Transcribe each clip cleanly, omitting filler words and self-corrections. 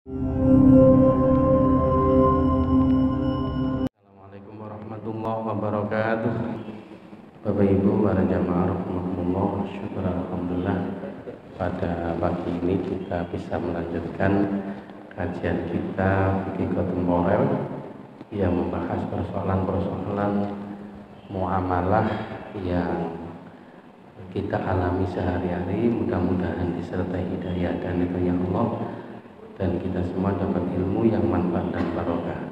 Assalamualaikum warahmatullahi wabarakatuh. Bapak Ibu para jamaah rahimakumullah, syukur alhamdulillah pada pagi ini kita bisa melanjutkan kajian kita fikih kontemporer yang membahas persoalan-persoalan muamalah yang kita alami sehari-hari. Mudah-mudahan disertai hidayah dan ridhonya Allah dan kita semua dapat ilmu yang manfaat dan barokah.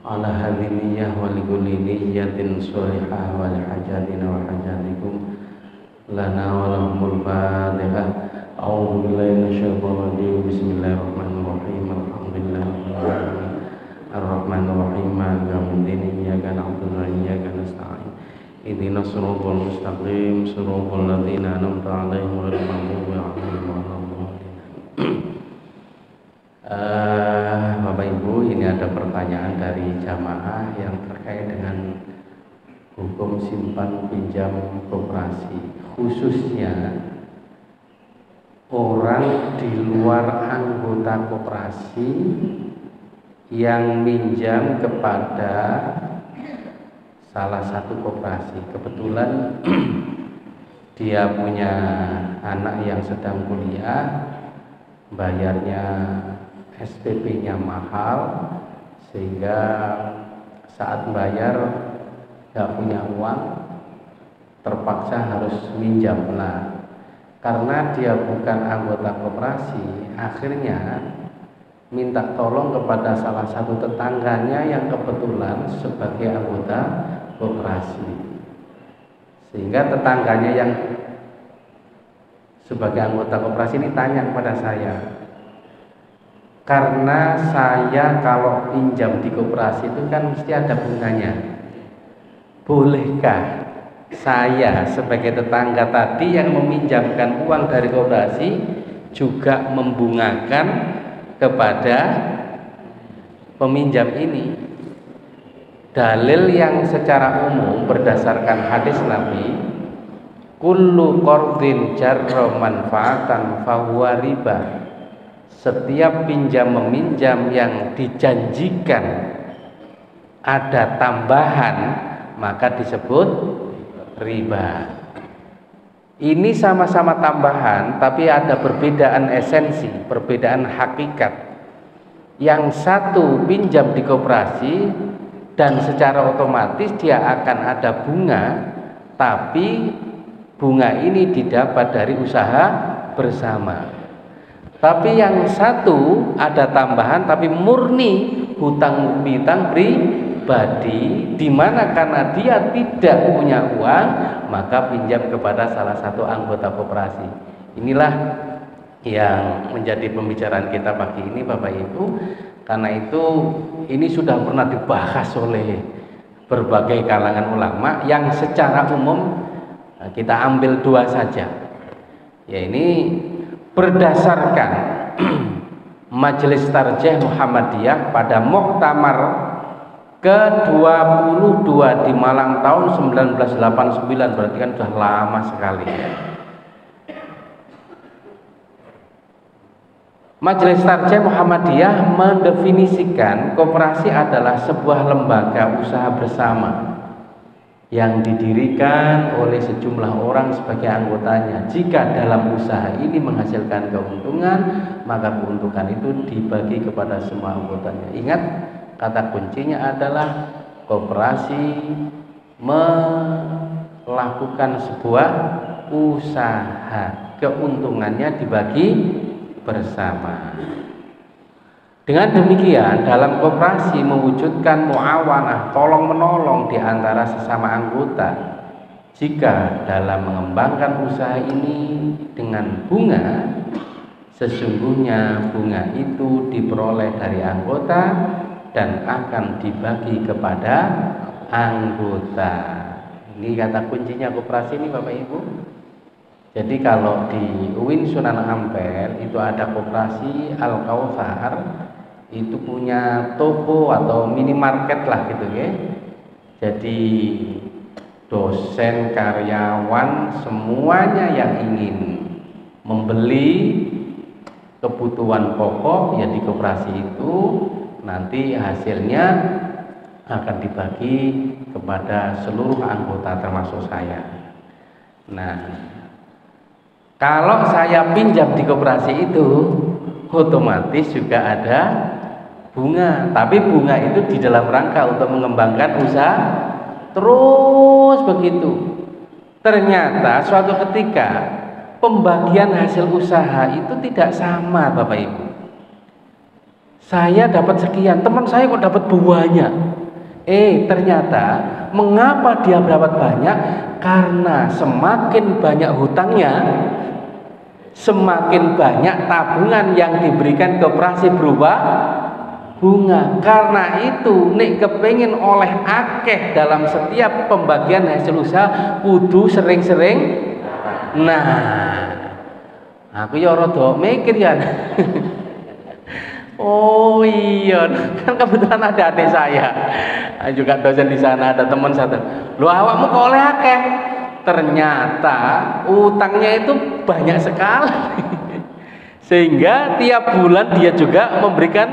Ala hadhihi niyyah wa likulli niyyatin sholihah wa lihajatina wa hajatikum lana wa lahumul fatihah. A'udzu billahi minasyaitonir rajim. Bismillahirrahmanirrahim. Alhamdulillahirabbil alamin. Arrahmanir rahim. Maliki yaumiddin. Iyyaka na'budu wa iyyaka nasta'in. Ihdinas siratal mustaqim. Shiratal ladzina an'amta 'alaihim ghairil maghdubi 'alaihim waladdallin. Bapak Ibu, ini ada pertanyaan dari jamaah yang terkait dengan hukum simpan pinjam koperasi, khususnya orang di luar anggota koperasi yang minjam kepada salah satu koperasi. Kebetulan dia punya anak yang sedang kuliah, bayarnya SPP-nya mahal, sehingga saat bayar nggak punya uang, terpaksa harus minjam. Nah, karena dia bukan anggota koperasi, akhirnya minta tolong kepada salah satu tetangganya yang kebetulan sebagai anggota koperasi, sehingga tetangganya yang sebagai anggota koperasi ini tanya kepada saya, karena saya kalau pinjam di koperasi itu kan mesti ada bunganya. Bolehkah saya sebagai tetangga tadi yang meminjamkan uang dari koperasi juga membungakan kepada peminjam ini? Dalil yang secara umum berdasarkan hadis Nabi, kullu qardin jarra manfaatan fahuwa riba. Setiap pinjam meminjam yang dijanjikan ada tambahan maka disebut riba. Ini sama-sama tambahan tapi ada perbedaan esensi, perbedaan hakikat. Yang satu pinjam di koperasi dan secara otomatis dia akan ada bunga, tapi bunga ini didapat dari usaha bersama. Tapi yang satu ada tambahan tapi murni hutang piutang pribadi, di mana karena dia tidak punya uang maka pinjam kepada salah satu anggota koperasi. Inilah yang menjadi pembicaraan kita pagi ini Bapak Ibu. Karena itu ini sudah pernah dibahas oleh berbagai kalangan ulama, yang secara umum kita ambil dua saja. Ya, ini berdasarkan Majelis Tarjih Muhammadiyah pada Muktamar ke-22 di Malang tahun 1989, berarti kan sudah lama sekali. Majelis Tarjih Muhammadiyah mendefinisikan koperasi adalah sebuah lembaga usaha bersama yang didirikan oleh sejumlah orang sebagai anggotanya. Jika dalam usaha ini menghasilkan keuntungan, maka keuntungan itu dibagi kepada semua anggotanya. Ingat, kata kuncinya adalah koperasi melakukan sebuah usaha, keuntungannya dibagi bersama. Dengan demikian, dalam koperasi mewujudkan muawanah, tolong menolong di antara sesama anggota. Jika dalam mengembangkan usaha ini dengan bunga, sesungguhnya bunga itu diperoleh dari anggota dan akan dibagi kepada anggota. Ini kata kuncinya koperasi ini Bapak Ibu. Jadi kalau di UIN Sunan Ampel itu ada koperasi Al-Kautsar, itu punya toko atau minimarket lah gitu ya. Jadi dosen, karyawan, semuanya yang ingin membeli kebutuhan pokok ya di koperasi itu nanti hasilnya akan dibagi kepada seluruh anggota termasuk saya. Nah, kalau saya pinjam di koperasi itu otomatis juga ada bunga, tapi bunga itu di dalam rangka untuk mengembangkan usaha terus begitu. Ternyata suatu ketika pembagian hasil usaha itu tidak sama Bapak Ibu. Saya dapat sekian, teman saya kok dapat banyak. Ternyata mengapa dia dapat banyak? Karena semakin banyak hutangnya, semakin banyak tabungan yang diberikan koperasi berupa bunga. Karena itu nek kepengin oleh akeh dalam setiap pembagian hasil usaha kudu sering-sering. Nah, aku ya rada mikir ya. Oh iya, kan kebetulan ada adik saya juga dosen di sana, ada teman satu. Lu awakmu kok oleh akeh? Ternyata utangnya itu banyak sekali. Sehingga tiap bulan dia juga memberikan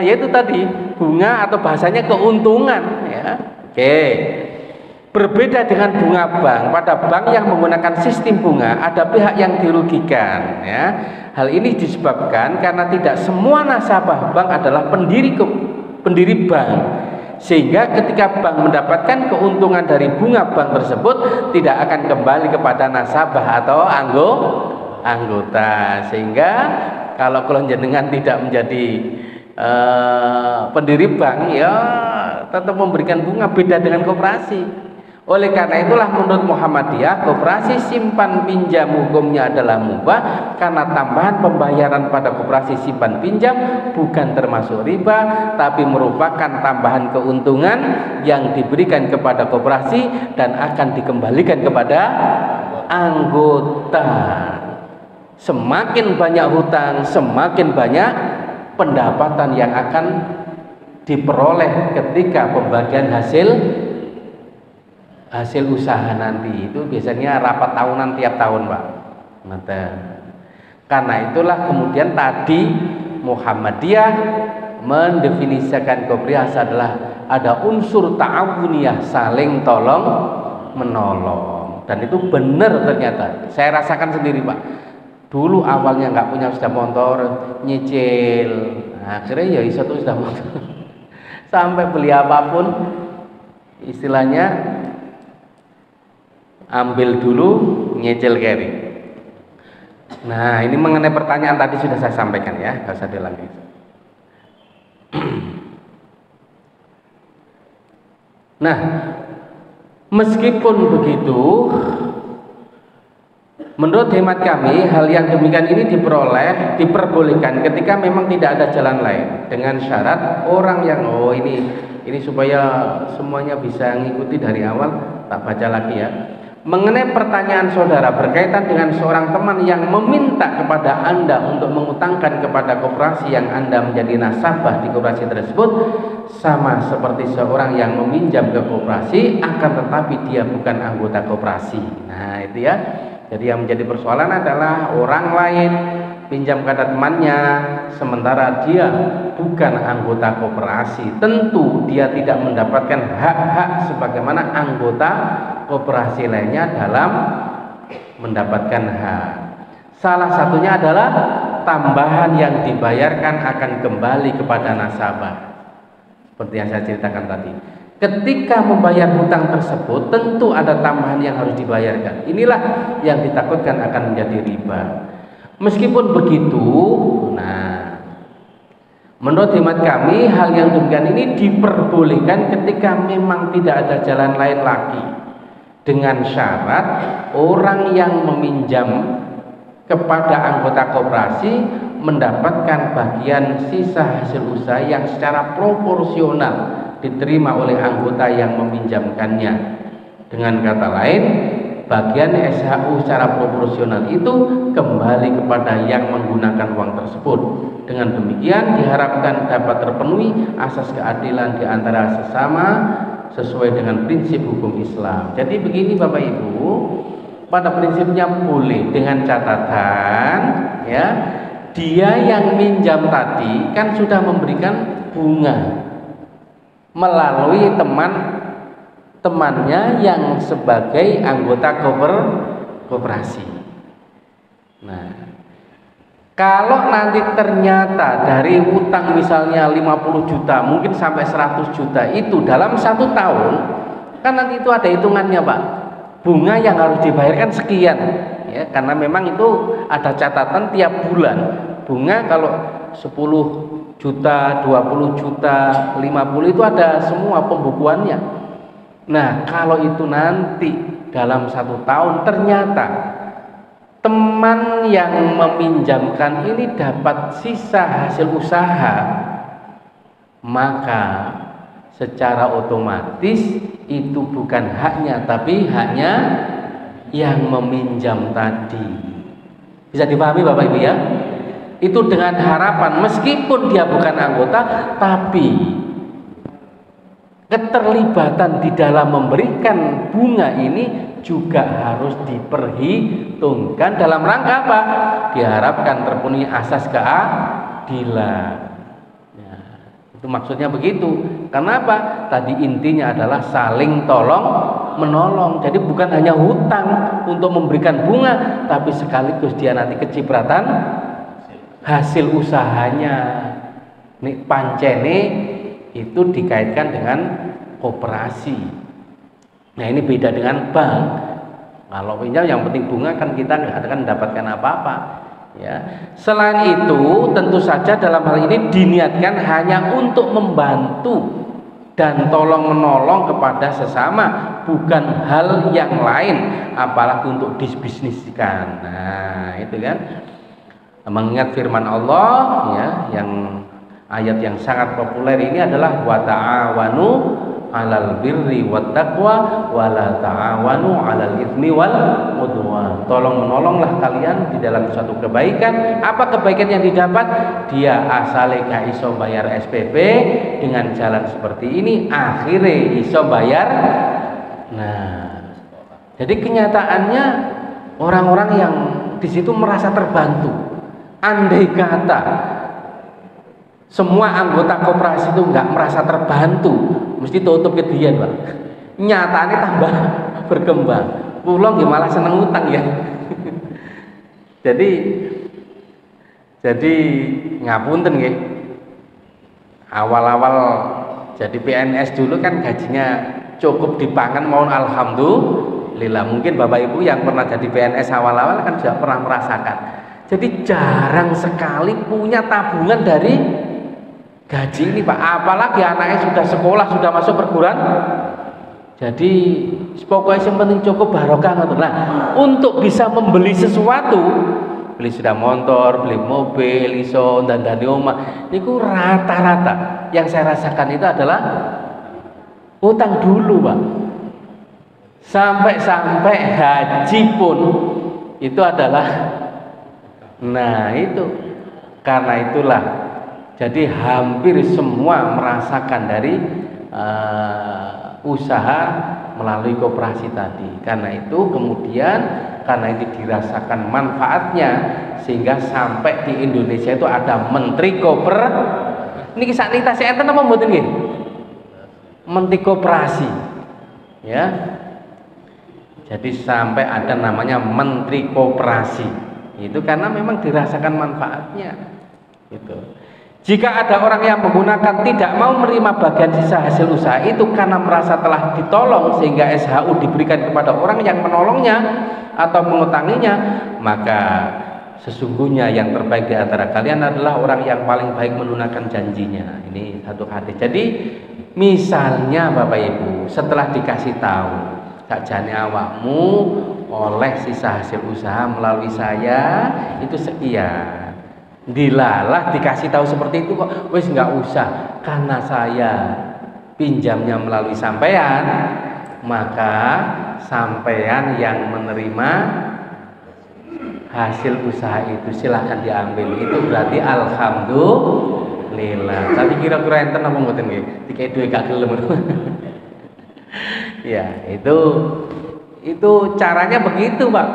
yaitu tadi bunga atau bahasanya keuntungan ya. Oke. Berbeda dengan bunga bank, pada bank yang menggunakan sistem bunga ada pihak yang dirugikan ya. Hal ini disebabkan karena tidak semua nasabah bank adalah pendiri bank. Sehingga ketika bank mendapatkan keuntungan dari bunga bank tersebut tidak akan kembali kepada nasabah atau anggota. Sehingga kalau jenengan tidak menjadi pendiri bank ya tetap memberikan bunga, beda dengan koperasi. Oleh karena itulah menurut Muhammadiyah koperasi simpan pinjam hukumnya adalah mubah karena tambahan pembayaran pada koperasi simpan pinjam bukan termasuk riba tapi merupakan tambahan keuntungan yang diberikan kepada koperasi dan akan dikembalikan kepada anggota. Semakin banyak hutang, semakin banyak pendapatan yang akan diperoleh ketika pembagian hasil usaha nanti. Itu biasanya rapat tahunan tiap tahun Pak. Karena itulah kemudian tadi Muhammadiyah mendefinisikan koperasi adalah ada unsur ta'awuniyah, saling tolong menolong. Dan itu benar ternyata, saya rasakan sendiri Pak. Dulu awalnya nggak punya sepeda motor, nyicil, akhirnya ya iso tuh sepeda motor. Sampai beli apapun istilahnya ambil dulu, nyicil carry. Nah, ini mengenai pertanyaan tadi sudah saya sampaikan ya, nggak usah diulangi. Nah, meskipun begitu, menurut hemat kami hal yang demikian ini diperbolehkan ketika memang tidak ada jalan lain, dengan syarat orang yang ini supaya semuanya bisa mengikuti dari awal, tak baca lagi ya. Mengenai pertanyaan saudara berkaitan dengan seorang teman yang meminta kepada Anda untuk mengutangkan kepada koperasi yang Anda menjadi nasabah di koperasi tersebut, sama seperti seorang yang meminjam ke koperasi akan tetapi dia bukan anggota koperasi. Nah itu ya. Jadi yang menjadi persoalan adalah orang lain pinjam kepada temannya sementara dia bukan anggota koperasi. Tentu dia tidak mendapatkan hak-hak sebagaimana anggota koperasi lainnya dalam mendapatkan hak. Salah satunya adalah tambahan yang dibayarkan akan kembali kepada nasabah. Seperti yang saya ceritakan tadi. Ketika membayar hutang tersebut tentu ada tambahan yang harus dibayarkan. Inilah yang ditakutkan akan menjadi riba. Meskipun begitu, menurut hemat kami hal yang demikian ini diperbolehkan ketika memang tidak ada jalan lain lagi, dengan syarat orang yang meminjam kepada anggota koperasi mendapatkan bagian sisa hasil usaha yang secara proporsional diterima oleh anggota yang meminjamkannya. Dengan kata lain, bagian SHU secara proporsional itu kembali kepada yang menggunakan uang tersebut. Dengan demikian diharapkan dapat terpenuhi asas keadilan di antara sesama sesuai dengan prinsip hukum Islam. Jadi begini Bapak Ibu, pada prinsipnya boleh, dengan catatan ya, dia yang minjam tadi kan sudah memberikan bunga melalui temannya yang sebagai anggota koperasi. Nah, kalau nanti ternyata dari utang misalnya 50 juta mungkin sampai 100 juta itu dalam 1 tahun, kan nanti itu ada hitungannya Pak, bunga yang harus dibayarkan sekian ya, karena memang itu ada catatan tiap bulan. Bunga kalau 10 juta, 20 juta, 50 itu ada semua pembukuannya. Nah, kalau itu nanti dalam 1 tahun ternyata teman yang meminjamkan ini dapat sisa hasil usaha, maka secara otomatis itu bukan haknya, tapi haknya yang meminjam tadi. Bisa dipahami Bapak Ibu ya? Itu dengan harapan meskipun dia bukan anggota, tapi keterlibatan di dalam memberikan bunga ini juga harus diperhitungkan dalam rangka apa? Diharapkan terpenuhi asas keadilan. Ya, itu maksudnya begitu. Kenapa? Tadi intinya adalah saling tolong menolong. Jadi bukan hanya hutang untuk memberikan bunga, tapi sekaligus dia nanti kecipratan hasil usahanya. Nih pancene itu dikaitkan dengan koperasi. Nah, ini beda dengan bank. Kalau pinjam yang penting bunga, kan kita nggak akan mendapatkan apa-apa ya. Selain itu tentu saja dalam hal ini diniatkan hanya untuk membantu dan tolong menolong kepada sesama, bukan hal yang lain, apalagi untuk disbisniskan. Nah, itu kan mengingat firman Allah ya, yang ayat yang sangat populer ini adalah wa ta'awanu 'alal birri wat taqwa wa la ta'awanu 'alal itsmi wal udwan. Tolong menolonglah kalian di dalam suatu kebaikan. Apa kebaikan yang didapat? Dia asale gak iso bayar SPP, dengan jalan seperti ini akhirnya iso bayar. Nah, jadi kenyataannya orang-orang yang di situ merasa terbantu. Andai kata semua anggota koperasi itu nggak merasa terbantu, mesti tutup ke dia Pak. Nyatanya tambah berkembang. Pulang malah seneng utang ya. jadi ngapunten nggih. Awal-awal jadi PNS dulu kan gajinya cukup dipangan, mohon alhamdulillah. Mungkin Bapak Ibu yang pernah jadi PNS awal-awal kan juga pernah merasakan. Jadi jarang sekali punya tabungan dari gaji ini Pak, apalagi anaknya sudah sekolah, sudah masuk perguruan. Jadi pokoknya yang penting cukup barokah. Nah, untuk bisa membeli sesuatu, beli sepeda motor, beli mobil, iso dandani omah, niku rata-rata yang saya rasakan itu adalah utang dulu Pak. Sampai haji pun itu adalah, nah itu karena itulah. Jadi hampir semua merasakan dari usaha melalui koperasi tadi. Karena itu kemudian karena ini dirasakan manfaatnya, sehingga sampai di Indonesia itu ada Menteri Ini kisah nita saya enten apa mboten nggih? Menteri Koperasi. Ya. Jadi sampai ada namanya Menteri Koperasi. Itu karena memang dirasakan manfaatnya. Gitu. Jika ada orang yang menggunakan tidak mau menerima bagian sisa hasil usaha itu karena merasa telah ditolong sehingga SHU diberikan kepada orang yang menolongnya atau mengutanginya, maka sesungguhnya yang terbaik di antara kalian adalah orang yang paling baik menunaikan janjinya. Ini satu hadis. Jadi misalnya Bapak Ibu setelah dikasih tahu sakjane awakmu oleh sisa hasil usaha melalui saya itu sekian, dilalah dikasih tahu seperti itu kok wis nggak usah karena saya pinjamnya melalui sampean, maka sampean yang menerima hasil usaha itu silahkan diambil. Itu berarti alhamdulillah. Tapi kira-kira enten apa mboten nggih? Dikai duwe gak gelem. Ya, Itu caranya begitu, Pak.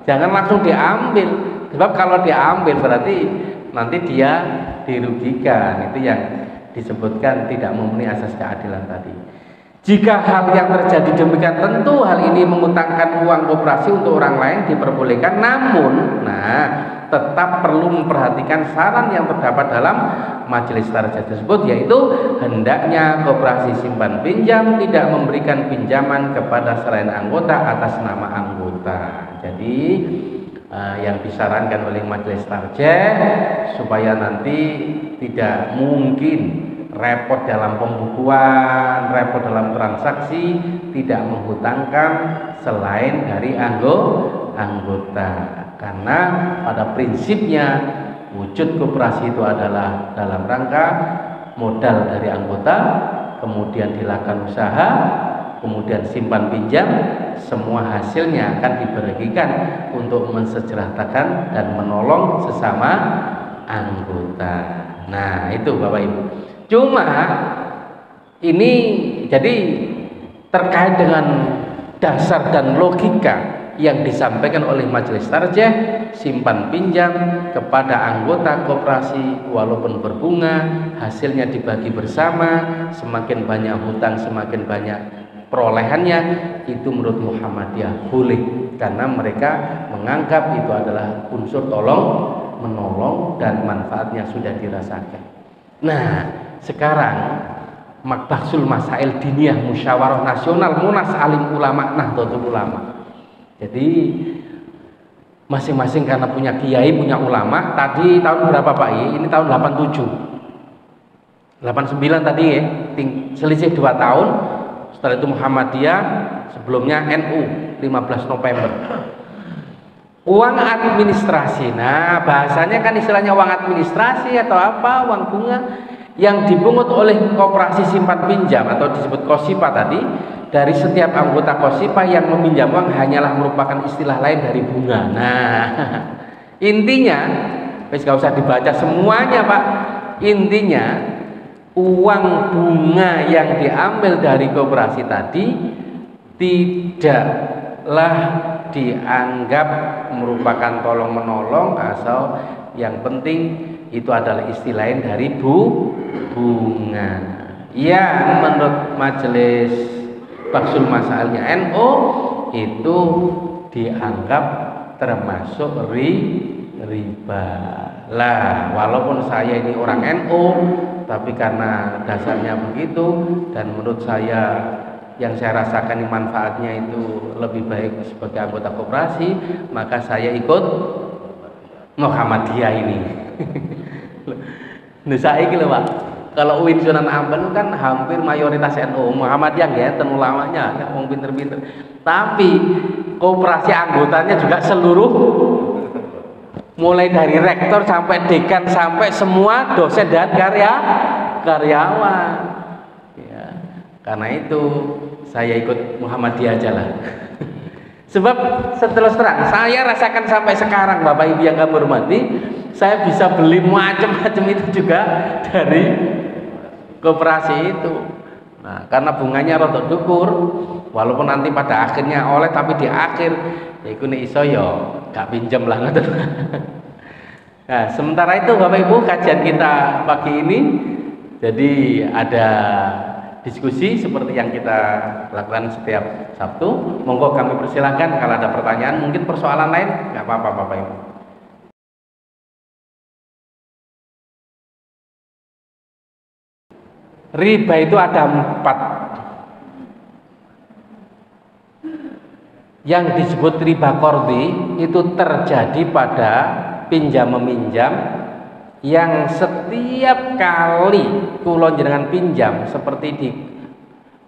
Jangan langsung diambil. Sebab kalau diambil berarti nanti dia dirugikan. Itu yang disebutkan tidak memenuhi asas keadilan tadi. Jika hal yang terjadi demikian, tentu hal ini mengutangkan uang koperasi untuk orang lain diperbolehkan, namun tetap perlu memperhatikan saran yang terdapat dalam majelis tarjah tersebut, yaitu hendaknya koperasi simpan pinjam tidak memberikan pinjaman kepada selain anggota atas nama anggota. Jadi yang disarankan oleh majelis tarjah supaya nanti tidak mungkin repot dalam pembukuan, repot dalam transaksi, tidak menghutangkan selain dari anggota. Karena pada prinsipnya wujud koperasi itu adalah dalam rangka modal dari anggota, kemudian dilakukan usaha, kemudian simpan pinjam, semua hasilnya akan dibagikan untuk mensejahterakan dan menolong sesama anggota. Nah, itu Bapak Ibu. Cuma ini jadi terkait dengan dasar dan logika yang disampaikan oleh majelis tarjah, simpan pinjam kepada anggota koperasi walaupun berbunga, hasilnya dibagi bersama, semakin banyak hutang semakin banyak perolehannya, itu menurut Muhammadiyah boleh, karena mereka menganggap itu adalah unsur tolong menolong dan manfaatnya sudah dirasakan. Nah, sekarang Makbasul Masail Diniyah Musyawarah Nasional Munas Alim Ulama Nahdlatul Ulama. Jadi masing-masing karena punya kiai, punya ulama. Tadi tahun berapa Pak I? Ini tahun 87, 89 tadi ya, selisih 2 tahun. Setelah itu Muhammadiyah, sebelumnya NU 15 November. Uang administrasi. Nah, bahasanya kan istilahnya uang administrasi atau apa, uang bunga yang dipungut oleh koperasi simpan pinjam atau disebut KOSIPA tadi dari setiap anggota KOSIPA yang meminjam uang hanyalah merupakan istilah lain dari bunga. Nah, intinya, wis gak usah dibaca semuanya Pak. Intinya, uang bunga yang diambil dari koperasi tadi tidaklah dianggap merupakan tolong menolong, asal yang penting itu adalah istilah lain dari bunga. Ya, menurut majelis Baksul Masalahnya NU itu dianggap termasuk riba. Lah, walaupun saya ini orang NU, tapi karena dasarnya begitu dan menurut saya yang saya rasakan manfaatnya itu lebih baik sebagai anggota koperasi, maka saya ikut Muhammadiyah ini. Nah, saiki lho Pak, kalau UIN Sunan Ampel kan hampir mayoritas NU, Muhammadiyah ngeten ulamanya, ya wong pinter-pinter. Tapi koperasi anggotanya juga seluruh, mulai dari rektor sampai dekan sampai semua dosen dan karyawan. Ya, karena itu saya ikut Muhammadiyah aja lah. Sebab setelah terang saya rasakan sampai sekarang Bapak Ibu yang kami hormati, saya bisa beli macam-macam itu juga dari koperasi itu. Nah, karena bunganya rotok dukur, walaupun nanti pada akhirnya oleh, tapi di akhir ya iku nek iso ya gak pinjem lah ngoten. Nah, sementara itu Bapak Ibu kajian kita pagi ini jadi ada diskusi seperti yang kita lakukan setiap Sabtu. Monggo kami persilahkan kalau ada pertanyaan, mungkin persoalan lain nggak apa-apa Bapak Ibu. Riba itu ada 4. Yang disebut riba qardi itu terjadi pada pinjam meminjam yang setiap kali kula jenengan pinjam seperti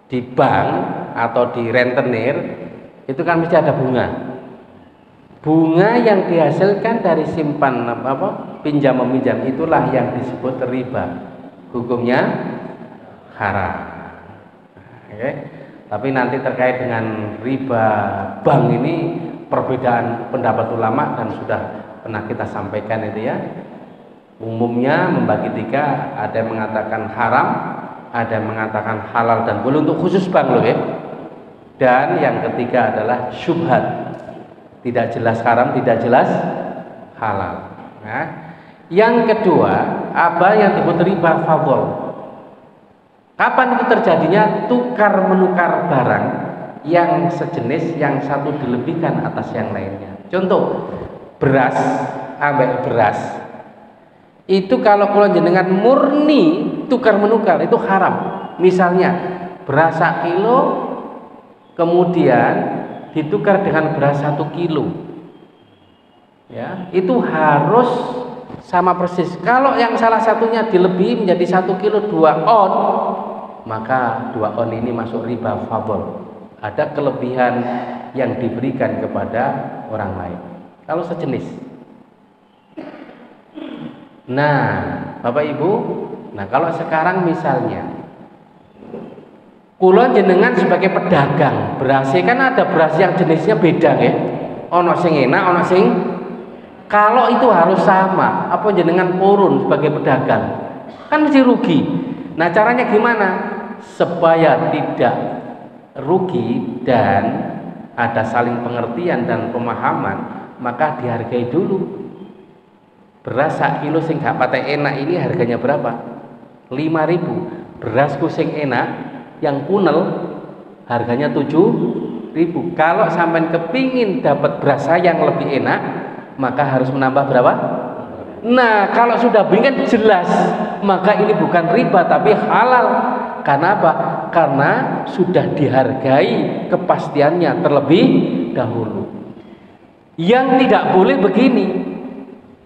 di bank atau di rentenir itu kan mesti ada bunga. Bunga yang dihasilkan dari simpan pinjam meminjam itulah yang disebut riba. Hukumnya haram. Oke. Tapi nanti terkait dengan riba bank ini perbedaan pendapat ulama dan sudah pernah kita sampaikan itu ya. Umumnya membagi 3, ada yang mengatakan haram, ada yang mengatakan halal dan boleh untuk khusus bank loh ya. Dan yang ketiga adalah syubhat, tidak jelas haram, tidak jelas halal. Nah, yang kedua, apa yang disebut riba fadl. Kapan itu terjadinya? Tukar menukar barang yang sejenis, yang satu dilebihkan atas yang lainnya. Contoh, beras ambek beras itu kalau jenengan murni tukar menukar itu haram. Misalnya beras 1 kilo kemudian ditukar dengan beras 1 kilo, ya, itu harus sama persis. Kalau yang salah satunya dilebihi menjadi 1 kilo 2 on, maka 2 on ini masuk riba fadl. Ada kelebihan yang diberikan kepada orang lain kalau sejenis. Nah, Bapak Ibu, nah kalau sekarang misalnya kula jenengan sebagai pedagang beras, kan ada beras yang jenisnya beda ya. Ono sing enak, ono sing, kalau itu harus sama, apa jenengan purun sebagai pedagang? Kan mesti rugi. Nah, caranya gimana? Supaya tidak rugi dan ada saling pengertian dan pemahaman, maka dihargai dulu. Beras 1 kilo sing gak patek enak ini harganya berapa? 5.000. Berasku sing enak yang punel harganya 7.000. Kalau sampai kepingin dapat beras yang lebih enak, maka harus menambah berapa? Nah, kalau sudah bingung jelas, maka ini bukan riba tapi halal. Karena apa? Karena sudah dihargai kepastiannya terlebih dahulu. Yang tidak boleh begini.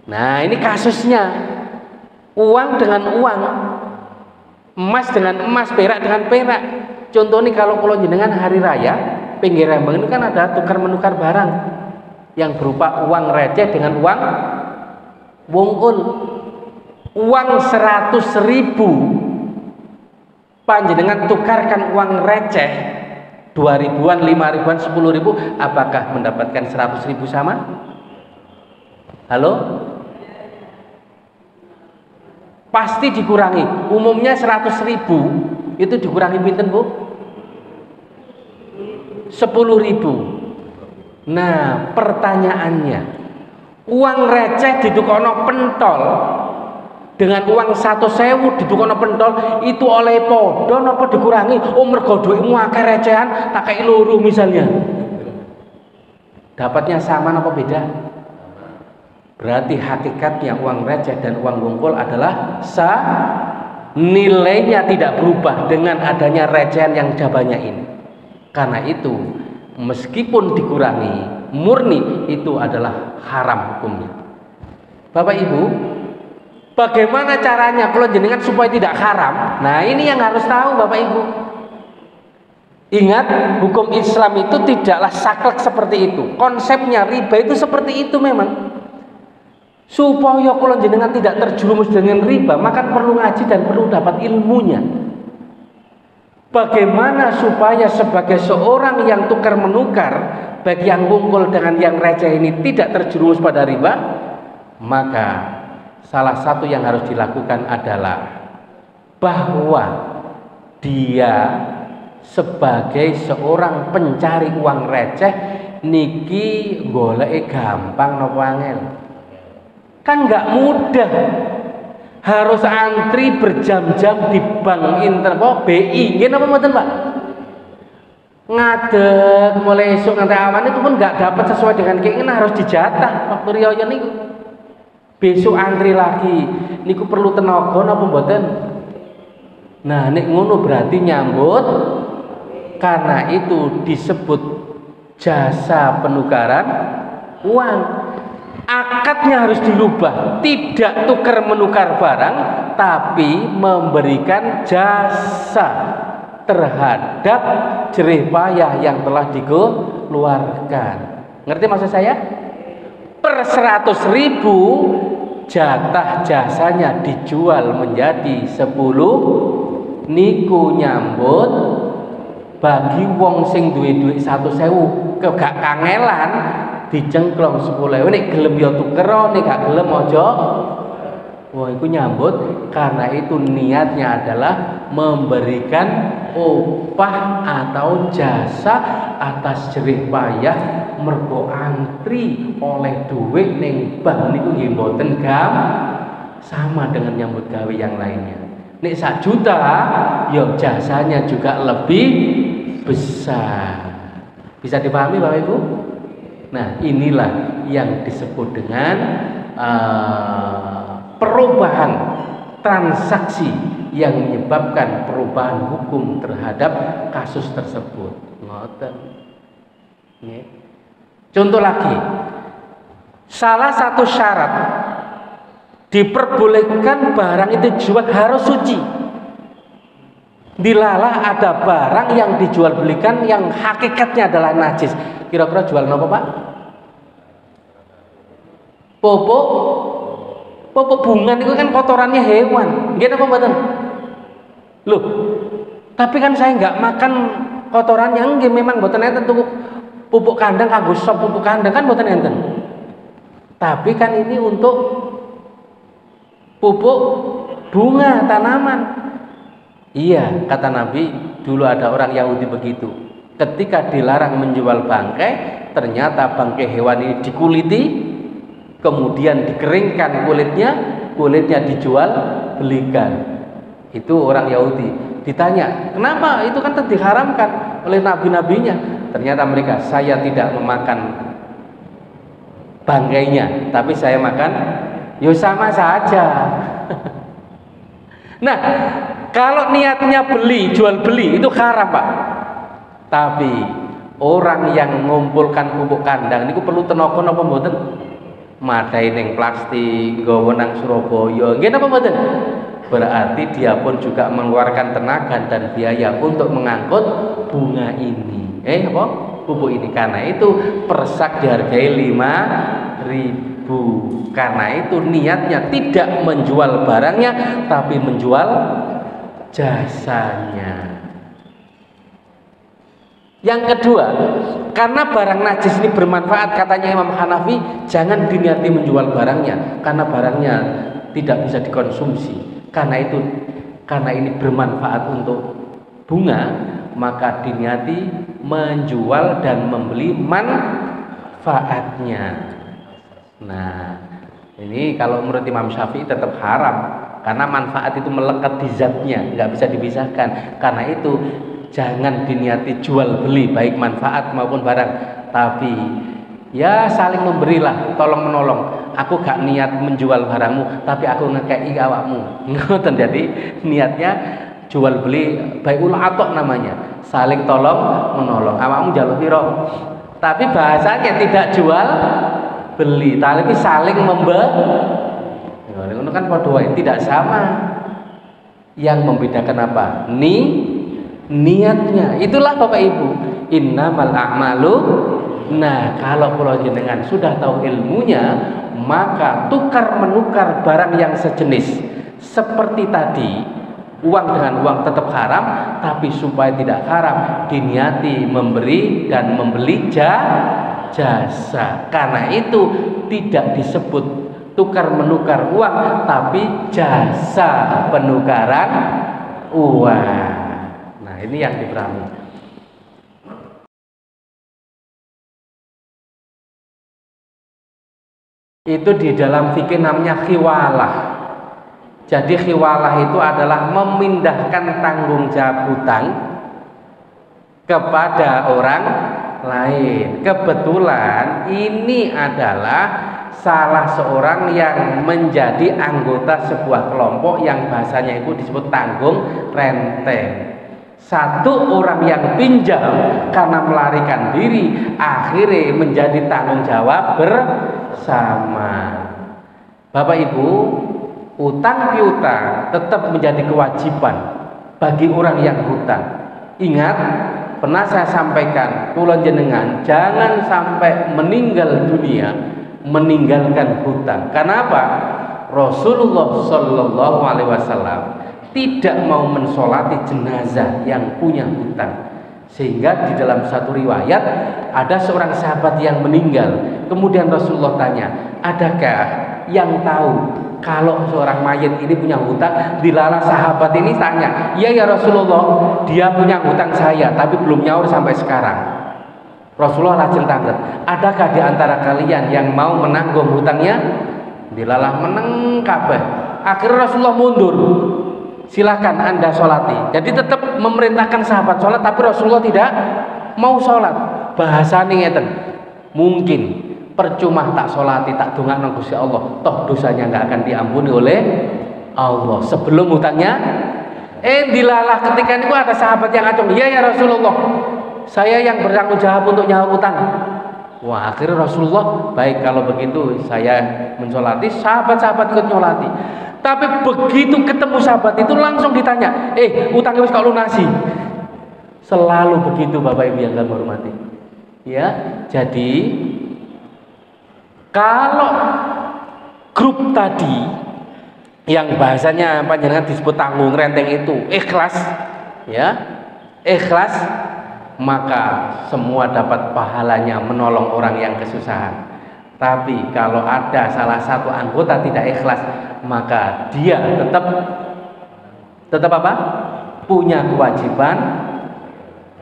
Nah, ini kasusnya uang dengan uang, emas dengan emas, perak dengan perak. Contoh nih, kalau jenengan hari raya pinggir Rembang itu kan ada tukar menukar barang yang berupa uang receh dengan uang wungkul. Uang 100.000 panjenengan tukarkan uang receh 2.000-an, 5.000-an, 10.000, apakah mendapatkan 100.000 sama? Halo? Pasti dikurangi. Umumnya 100.000 itu dikurangi pinten, Bu? 10.000. Nah, pertanyaannya, uang receh didukono pentol dengan uang 100.000 didukono pentol, itu oleh podo napa dikurangi? Oh, mergo dhuwitmu akeh recehan tak kei loro misalnya. Dapatnya sama napa beda? Berarti hakikatnya uang receh dan uang wungkul adalah nilainya tidak berubah dengan adanya recehan yang banyak ini. Karena itu meskipun dikurangi murni itu adalah haram hukumnya. Bapak Ibu, bagaimana caranya kalau jenengan supaya tidak haram? Nah, ini yang harus tahu Bapak Ibu. Ingat, hukum Islam itu tidaklah saklek seperti itu. Konsepnya riba itu seperti itu memang. Supaya kalau jenengan tidak terjerumus dengan riba, maka perlu ngaji dan perlu dapat ilmunya. Bagaimana supaya sebagai seorang yang tukar menukar, baik yang wungkul dengan yang receh ini tidak terjerumus pada riba, maka salah satu yang harus dilakukan adalah bahwa dia sebagai seorang pencari uang receh niki goleke gampang napa angel? Kan nggak mudah, harus antri berjam-jam di bank BI, gini apa mboten Pak? Ngadeg mulai esok nganti awan itu pun nggak dapat sesuai dengan keinginan, harus dijatah waktu riyo niku. Besok antri lagi, niku perlu tenaga napa mboten? Nah, nek ngono berarti nyambut, karena itu disebut jasa penukaran uang. Akadnya harus dirubah, tidak tukar menukar barang, tapi memberikan jasa terhadap jerih payah yang telah dikeluarkan. Ngerti maksud saya? Per 100.000 jatah jasanya dijual menjadi 10, niku nyambut bagi wong sing duwe duit 100.000 gak kangelan dicengklong 10.000. Nek gelem ya tuker, nek gak gelem aja Wah, itu nyambut karena itu niatnya adalah memberikan upah atau jasa atas jerih payah mergo antri oleh duit ning bank niku nggih mboten sama dengan nyambut gawe yang lainnya. Nek 1 juta ya jasanya juga lebih besar. Bisa dipahami Bapak Ibu? Nah, inilah yang disebut dengan perubahan transaksi yang menyebabkan perubahan hukum terhadap kasus tersebut. Ngoten. Nggih. Contoh lagi. Salah satu syarat diperbolehkan barang itu dijual harus suci. Dilalah ada barang yang dijual belikan yang hakikatnya adalah najis. Kira-kira jual apa, Pak? Pupuk bunga itu kan kotorannya hewan. Nggih napa mboten? Loh, tapi kan saya nggak makan kotorannya. Nggih memang mboten enten tuku pupuk kandang kanggo sop pupuk kandang kan mboten enten. Tapi kan ini untuk pupuk bunga tanaman. Iya, kata Nabi, dulu ada orang Yahudi begitu. Ketika dilarang menjual bangkai, ternyata bangkai hewan ini dikuliti, kemudian dikeringkan kulitnya dijual belikan. Itu orang Yahudi. Ditanya, kenapa? Itu kan diharamkan oleh nabi-nabinya. Ternyata mereka, saya tidak memakan bangkainya, tapi saya makan, yo sama saja. Nah, kalau niatnya jual beli itu haram, Pak. Tapi orang yang mengumpulkan pupuk kandang niku perlu tenaga napa mboten? Madai ning plastik, nggawa nang Surabaya. Nggih napa mboten? Berarti dia pun juga mengeluarkan tenaga dan biaya untuk mengangkut bunga ini. Apa? Pupuk ini. Karena itu persak dihargai 5.000. Karena itu niatnya tidak menjual barangnya tapi menjual jasanya. Yang kedua, karena barang najis ini bermanfaat, katanya Imam Hanafi, jangan diniati menjual barangnya karena barangnya tidak bisa dikonsumsi. Karena ini bermanfaat untuk bunga, maka diniati menjual dan membeli manfaatnya. Nah, ini kalau menurut Imam Syafi'i tetap haram karena manfaat itu melekat di zatnya, nggak bisa dipisahkan. Karena itu jangan diniati jual beli baik manfaat maupun barang, tapi ya saling memberilah, tolong menolong. Aku gak niat menjual barangmu, tapi aku ngekei awakmu. Ngoten. Jadi niatnya jual beli baiul atok namanya, saling tolong menolong. Awakmu njaluk piro? Tapi bahasanya tidak jual beli, tapi saling memberi. Itu kan padha wae, tidak sama. Yang membedakan apa? Niatnya. Itulah Bapak Ibu, innamal a'malu. Nah, kalau kula jenengan sudah tahu ilmunya, maka tukar menukar barang yang sejenis seperti tadi, uang dengan uang tetap haram, tapi supaya tidak haram diniati memberi dan membeli jasa. Karena itu tidak disebut tukar menukar uang, tapi jasa penukaran uang. Nah, ini yang dipahami. Itu di dalam fikih namanya khiwalah. Jadi khiwalah itu adalah memindahkan tanggung jawab hutang kepada orang lain. Kebetulan ini adalah salah seorang yang menjadi anggota sebuah kelompok yang bahasanya itu disebut tanggung renteng. Satu orang yang pinjam karena melarikan diri akhirnya menjadi tanggung jawab bersama. Bapak Ibu, utang piutang tetap menjadi kewajiban bagi orang yang hutang. Ingat, pernah saya sampaikan, kula jenengan jangan sampai meninggal dunia meninggalkan hutang. Kenapa? Rasulullah Shallallahu Alaihi Wasallam tidak mau mensolati jenazah yang punya hutang, sehingga di dalam satu riwayat ada seorang sahabat yang meninggal. Kemudian Rasulullah tanya, adakah yang tahu kalau seorang mayit ini punya hutang, dilalah sahabat ini tanya, iya ya Rasulullah, dia punya hutang saya tapi belum nyaur sampai sekarang. Rasulullah lajeng tanggap, adakah di antara kalian yang mau menanggung hutangnya? Dilalah meneng kabeh. Akhirnya Rasulullah mundur, silakan anda sholati. Jadi tetap memerintahkan sahabat sholat, tapi Rasulullah tidak mau sholat. Bahasanya ngeten, mungkin percuma tak sholati, tak dongakno Gusti Allah, toh dosanya nggak akan diampuni oleh Allah sebelum hutangnya. Dilalah ketika itu ada sahabat yang ngacung, iya ya Rasulullah, saya yang bertanggung jawab untuk nyaur utang. Wah, akhirnya Rasulullah, baik kalau begitu saya mensolati, sahabat-sahabat ikut nyolati. Tapi begitu ketemu sahabat itu langsung ditanya, utangnya wis kok lunasi. Selalu begitu Bapak Ibu yang kami hormati. Ya, jadi kalau grup tadi yang bahasanya panjenengan disebut tanggung renteng itu ikhlas, ya, ikhlas, maka semua dapat pahalanya menolong orang yang kesusahan. Tapi kalau ada salah satu anggota tidak ikhlas, maka dia tetap apa? Punya kewajiban,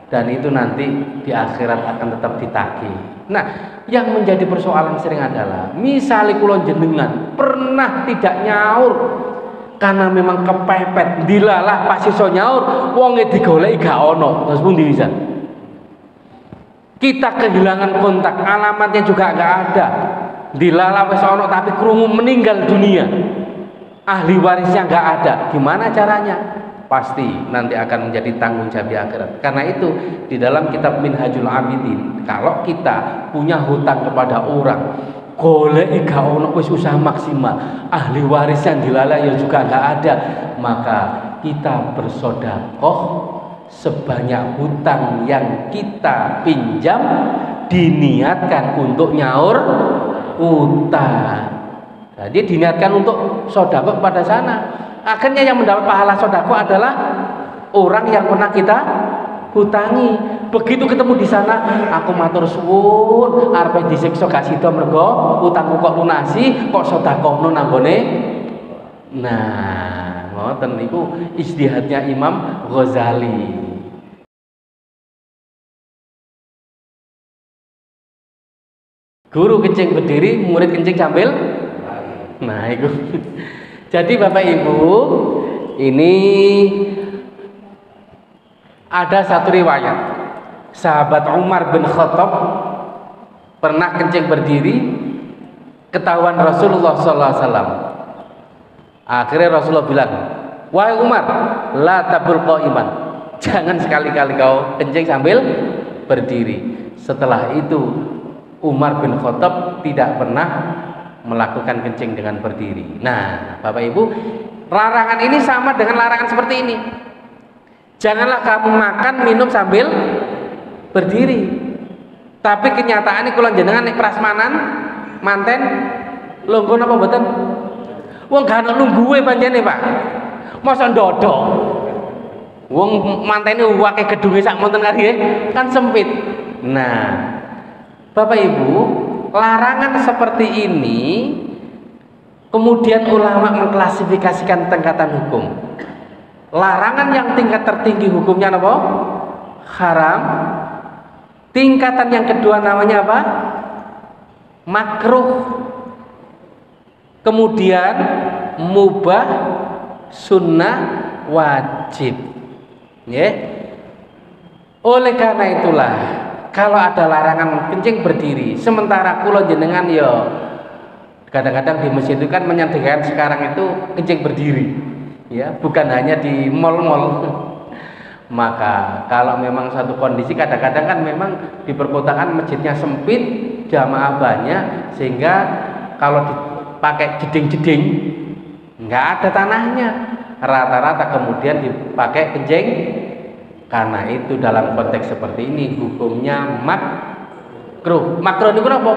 dan itu nanti di akhirat akan tetap ditagih. Nah, yang menjadi persoalan sering adalah misalnya kula jenengan pernah tidak nyaur karena memang kepepet, dilalah pas iso nyaur wonge digoleki gak ono, terus pundi bisa? Kita kehilangan kontak, alamatnya juga nggak ada. Dilalah wis ono tapi krungu meninggal dunia, ahli warisnya nggak ada. Gimana caranya? Pasti nanti akan menjadi tanggung jawab di akhirat. Karena itu di dalam kitab Minhajul Abidin, kalau kita punya hutang kepada orang, goleki gak ono wis usaha maksimal, ahli warisnya dilalah ya juga nggak ada, maka kita bersedekah sebanyak hutang yang kita pinjam diniatkan untuk nyaur utang. Jadi diniatkan untuk sedekah kepada sana. Akhirnya yang mendapat pahala sedekah adalah orang yang pernah kita hutangi. Begitu ketemu di sana, aku matur suwun, arep disiksa gak sida mergo utangku kok lunasi, kok sedekahno nanggone. Nah, ngoten niku ijtihadnya Imam Ghazali. Guru kencing berdiri, murid kencing sambil. Nah, itu. Jadi Bapak Ibu, ini ada satu riwayat. Sahabat Umar bin Khattab pernah kencing berdiri, ketahuan Rasulullah SAW. Akhirnya Rasulullah bilang, wahai Umar, la tabul qaiman, jangan sekali-kali kau kencing sambil berdiri. Setelah itu Umar bin Khattab tidak pernah melakukan kencing dengan berdiri. Nah, Bapak Ibu, larangan ini sama dengan larangan seperti ini. Janganlah kamu makan minum sambil berdiri. Tapi kenyataannya kula jenengan nek prasmanan manten lungguh napa mboten? Wong gak ono lungguhe pancene, Pak. Masa ndodok. Wong mantene wake gedunge sak monten kali kan sempit. Nah, Bapak Ibu, larangan seperti ini kemudian ulama mengklasifikasikan tingkatan hukum. Larangan yang tingkat tertinggi hukumnya apa? Haram. Tingkatan yang kedua namanya apa? Makruh. Kemudian mubah, sunnah, wajib. Ya. Oleh karena itulah kalau ada larangan kencing berdiri, sementara kula jenengan ya kadang-kadang di masjid itu kan menyediakan sekarang itu kencing berdiri, ya, bukan hanya di mal-mal. Maka kalau memang satu kondisi kadang-kadang kan memang di perkotaan masjidnya sempit, jamaah banyak, sehingga kalau dipakai jeding-jeding nggak ada tanahnya, rata-rata kemudian dipakai kencing. Karena itu dalam konteks seperti ini hukumnya makruh. Makruh niku napa?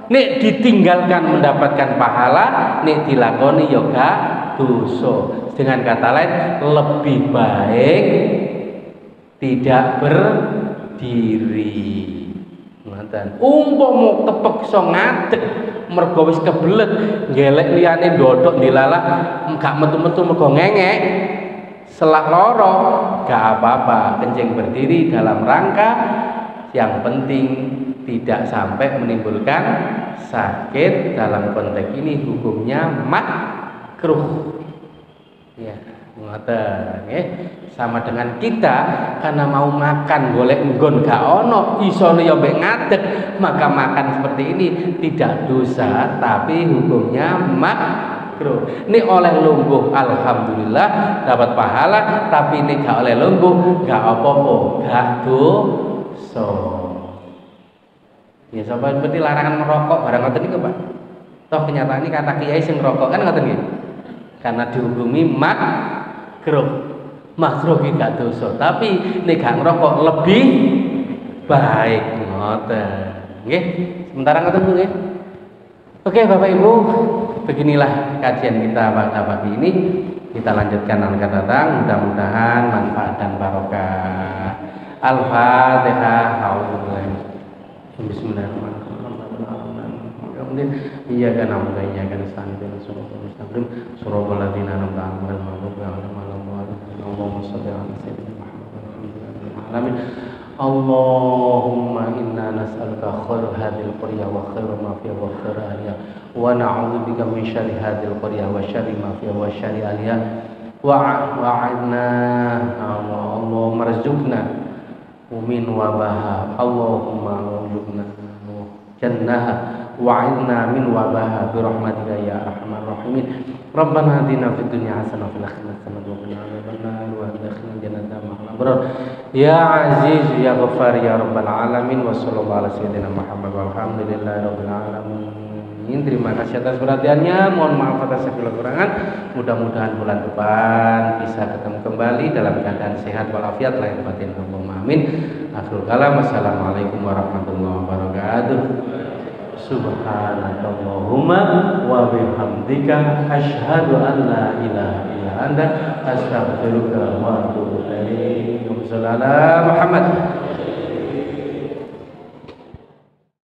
Nek ditinggalkan mendapatkan pahala, nek dilakoni yoga dosa. Dengan kata lain, lebih baik tidak berdiri. Ngoten. Umpama tepek iso ngadeg mergo wis kebelet gelek liyane ndodok dilalak gak metu-metu mergo ngengek selak loro gak apa-apa, kencing berdiri dalam rangka yang penting tidak sampai menimbulkan sakit. Dalam konteks ini hukumnya makruh ya, ngoten nggih. Sama dengan kita karena mau makan golek nggon gak ono isone ya mbek ngadeg, maka makan seperti ini tidak dosa tapi hukumnya makruh. Ini oleh lungguh alhamdulillah dapat pahala, tapi ini gak oleh lungguh gak apa-apa, gak dosa. Ya sampai seperti larangan merokok barang ngoten niku, Pak. Toh kenyataan ini kata kiai sing ngerokok kan ngoten nggih. Karena dihukumi makruh. Makruh iki gak dosa, tapi nek gak ngerokok lebih baik ngoten. Nggih. Sementara ngoten Bu nggih. Oke, Bapak Ibu, beginilah kajian kita pada pagi ini. Kita lanjutkan akan datang, mudah-mudahan manfaat dan barokah. Al-Fatihah. Bismillahirrahmanirrahim. Iyyaka na'budu wa iyyaka nasta'in ihdinas siratal mustaqim siratal ladzina an'amta 'alaihim ghairil maghdubi 'alaihim waladdallin. Allahumma shalli 'ala sayyidina Muhammad wa 'ala alamin. Allahumma inna nas'aluka khairal hadhil qaryah wa khairal ma fiha wa khairal ahliha wa na'udzubika min syarri hadhil qaryah wa syarri ma fiha wa syarri ahliha wa'adna Allahumma arzuqna min wabaha Allahumma arzuqna jannaha wa'idna min wabaha birahmatika ya arhamar rahimin. Rabbana atina fid dunya hasanah wa fil akhirati hasanah wa qina adzabannar wa adkhilna jannata ma'al abrar ya aziz ya ghaffar ya rabbal alamin. Wa sallallahu ala sayyidina Muhammad walhamdulillahi rabbil alamin. Terima kasih atas perhatiannya, mohon maaf atas segala kekurangan. Mudah-mudahan bulan depan bisa ketemu kembali dalam keadaan sehat walafiat lahir batin. Allahumma amin. Akhirul kalam, wassalamualaikum warahmatullahi wabarakatuh. Subhanakallahumma wa bihamdika asyhadu an la ilaha illa anta astaghfiruka wa atubu ilaik. Muhammad